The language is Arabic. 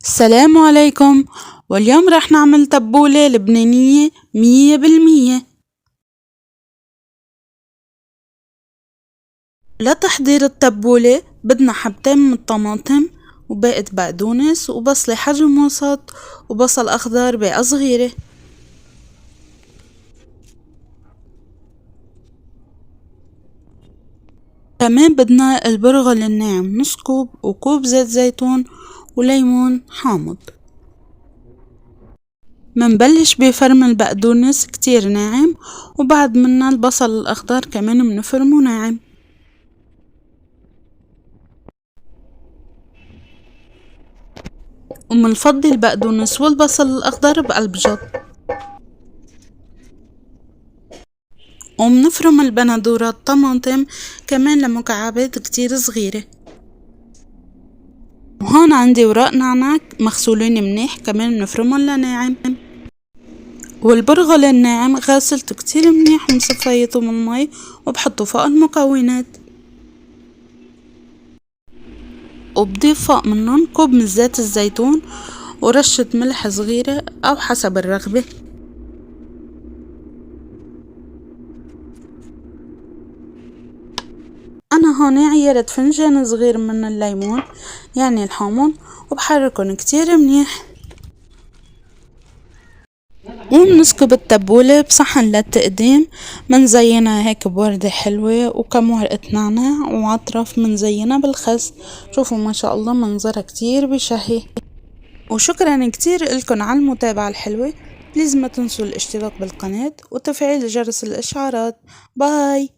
السلام عليكم. واليوم راح نعمل تبولة لبنانية 100%. لتحضير التبولة بدنا حبتين من الطماطم وباقة بقدونس وبصلة حجم وسط وبصل أخضر باقة صغيرة. كمان بدنا البرغل الناعم نص كوب وكوب زيت زيتون وليمون حامض. منبلش بفرم البقدونس كتير ناعم، وبعد منا البصل الأخضر كمان منفرمه ناعم. ومنفضي البقدونس والبصل الأخضر بقلب جض، ومنفرم البندورة الطماطم كمان لمكعبات كتير صغيرة. وهون عندي ورق نعناع مغسولين منيح كمان منفرمهم لناعم. والبرغل الناعم غاسلته كتير منيح ومصفيته من المي وبحطه فوق المكونات، وبضيف فوق منهم كوب من زيت الزيتون ورشة ملح صغيرة أو حسب الرغبة. أنا هون عيرت فنجان صغير من الليمون يعني الحامض وبحركن كتير منيح، وبنسكب التبولة بصحن للتقديم. منزينها هيك بوردة حلوة وكم ورقة نعناع وعطرف منزينها بالخس. شوفوا ما شاء الله منظرها كتير بشهي. وشكرا كتير إلكن على المتابعة الحلوة. بليز ما تنسوا الاشتراك بالقناة وتفعيل جرس الإشعارات. باي.